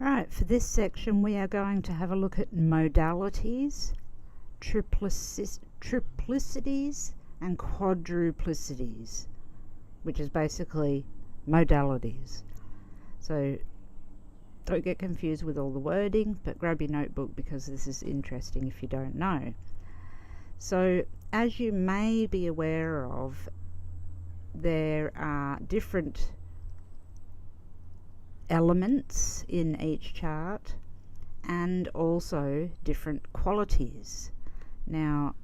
Right, for this section we are going to have a look at modalities, triplicities and quadruplicities, which is basically modalities. So don't get confused with all the wording, but grab your notebook because this is interesting if you don't know. So as you may be aware of, there are different elements in each chart and also different qualities. Now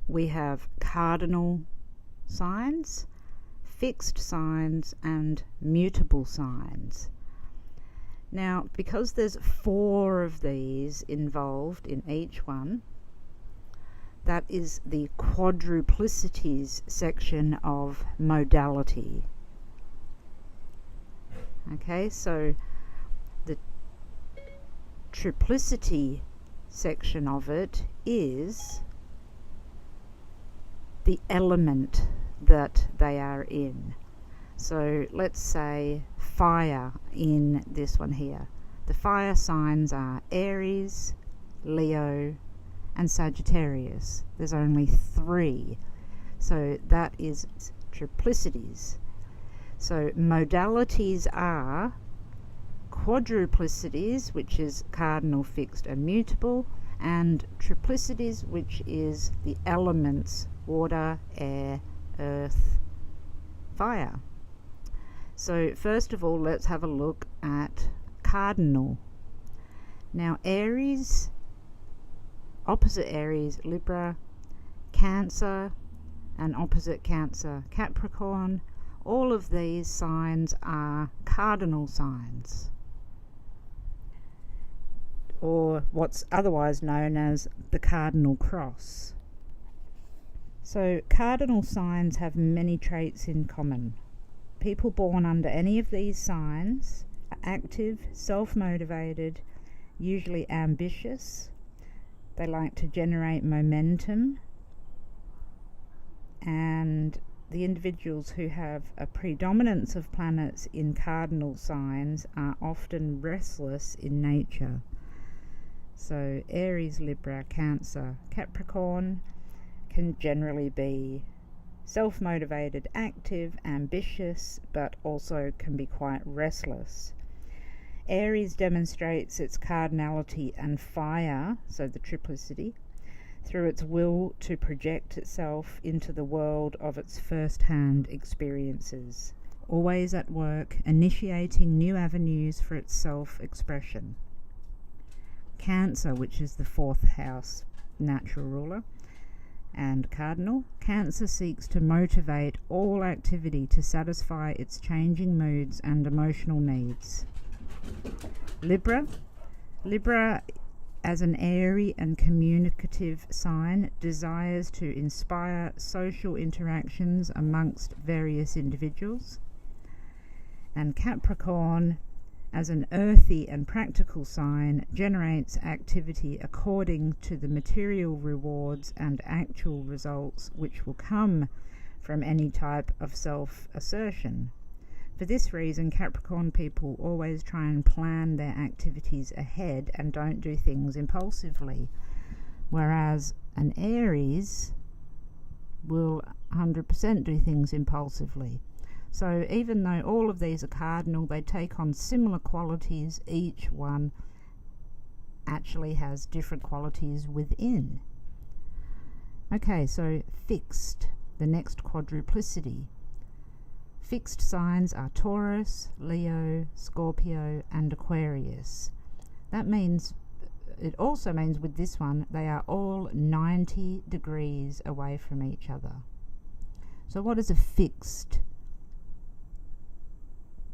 we have cardinal signs, fixed signs and mutable signs. Now because there's 4 of these involved in each one, that is the quadruplicities section of modality. Okay, so the triplicity section of it is the element that they are in. So let's say fire in this one here. The fire signs are Aries, Leo and Sagittarius. There's only 3. So that is triplicities. So modalities are quadruplicities, which is cardinal, fixed and mutable, and triplicities, which is the elements water, air, earth, fire. So first of all, let's have a look at cardinal. Now Aries, opposite Aries, Libra, Cancer, and opposite Cancer, Capricorn. All of these signs are cardinal signs, or what's otherwise known as the cardinal cross. So cardinal signs have many traits in common. People born under any of these signs are active, self-motivated, usually ambitious. They like to generate momentum, and the individuals who have a predominance of planets in cardinal signs are often restless in nature. So Aries, Libra, Cancer, Capricorn can generally be self-motivated, active, ambitious, but also can be quite restless. Aries demonstrates its cardinality and fire, so the triplicity, through its will to project itself into the world of its first-hand experiences, always at work, initiating new avenues for its self-expression. Cancer, which is the 4th house natural ruler and cardinal, Cancer seeks to motivate all activity to satisfy its changing moods and emotional needs. Libra as an airy and communicative sign desires to inspire social interactions amongst various individuals. And Capricorn as an earthy and practical sign generates activity according to the material rewards and actual results which will come from any type of self-assertion. For this reason, Capricorn people always try and plan their activities ahead and don't do things impulsively, whereas an Aries will 100% do things impulsively. So even though all of these are cardinal, they take on similar qualities. Each one actually has different qualities within. Okay, so fixed, the next quadruplicity. Fixed signs are Taurus, Leo, Scorpio and Aquarius. It also means with this one they are all 90 degrees away from each other. So what does a fixed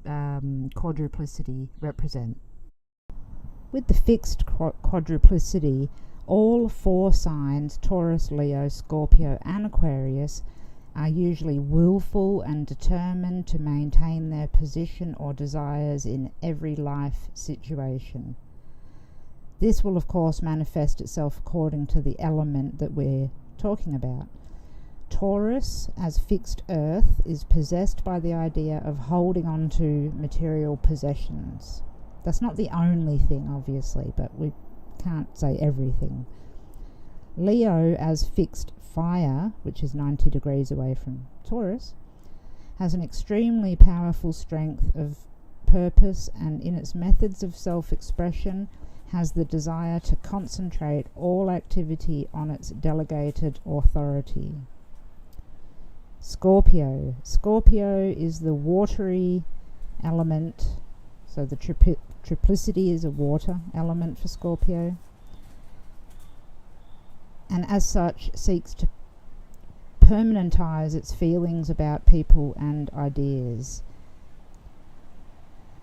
quadruplicity represent? With the fixed quadruplicity, all 4 signs, Taurus, Leo, Scorpio and Aquarius, are usually willful and determined to maintain their position or desires in every life situation. This will of course manifest itself according to the element that we're talking about. Taurus, as fixed earth, is possessed by the idea of holding on to material possessions. That's not the only thing, obviously, but we can't say everything. Leo as fixed fire, which is 90 degrees away from Taurus, has an extremely powerful strength of purpose, and in its methods of self-expression has the desire to concentrate all activity on its delegated authority. Scorpio. Scorpio is the watery element, so the triplicity is a water element for Scorpio, and as such seeks to permanentize its feelings about people and ideas.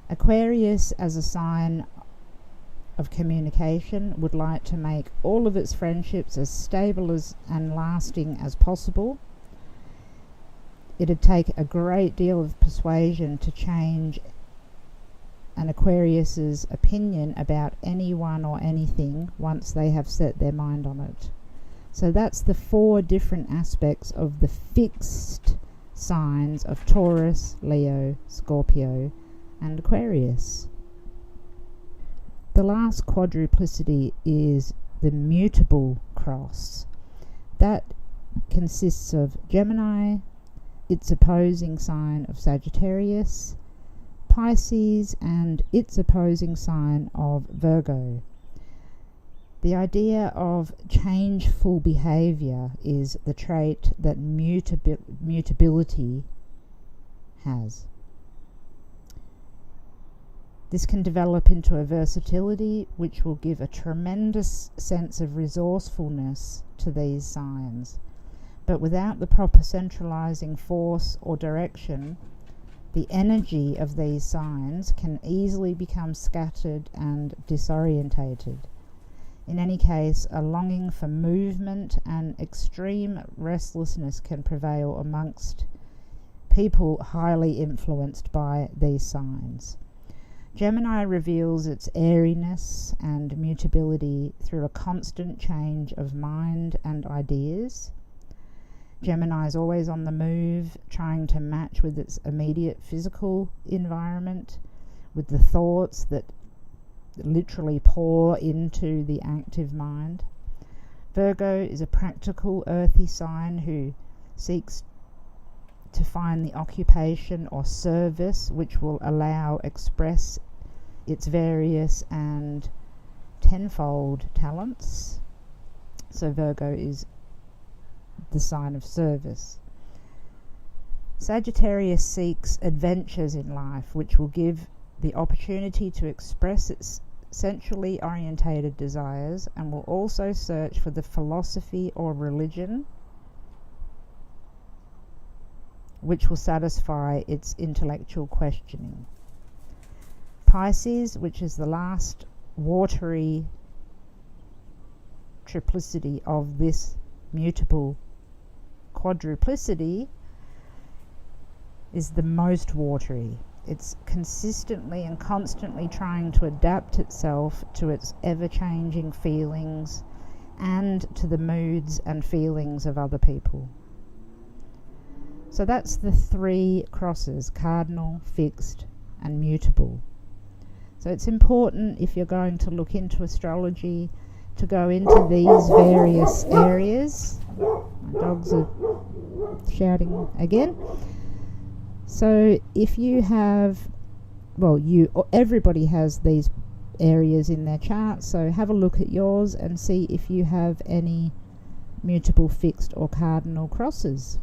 Aquarius, as a sign of communication, would like to make all of its friendships as stable and lasting as possible. It'd take a great deal of persuasion to change an Aquarius's opinion about anyone or anything once they have set their mind on it. So that's the 4 different aspects of the fixed signs of Taurus, Leo, Scorpio, and Aquarius. The last quadruplicity is the mutable cross. That consists of Gemini, its opposing sign of Sagittarius, Pisces, and its opposing sign of Virgo. The idea of changeful behavior is the trait that mutability has. This can develop into a versatility which will give a tremendous sense of resourcefulness to these signs. But without the proper centralizing force or direction, the energy of these signs can easily become scattered and disorientated. In any case, a longing for movement and extreme restlessness can prevail amongst people highly influenced by these signs. Gemini reveals its airiness and mutability through a constant change of mind and ideas. Gemini is always on the move, trying to match with its immediate physical environment, with the thoughts that literally pour into the active mind. Virgo is a practical, earthy sign who seeks to find the occupation or service which will express its various and tenfold talents. So Virgo is the sign of service. Sagittarius seeks adventures in life which will give the opportunity to express its sensually orientated desires, and will also search for the philosophy or religion which will satisfy its intellectual questioning. Pisces, which is the last watery triplicity of this mutable quadruplicity, is the most watery. It's consistently and constantly trying to adapt itself to its ever-changing feelings and to the moods and feelings of other people. So that's the 3 crosses: cardinal, fixed, and mutable. So it's important, if you're going to look into astrology, to go into these various areas. My dogs are shouting again. So if you have, everybody has these areas in their chart, so have a look at yours and see if you have any mutable, fixed, or cardinal crosses.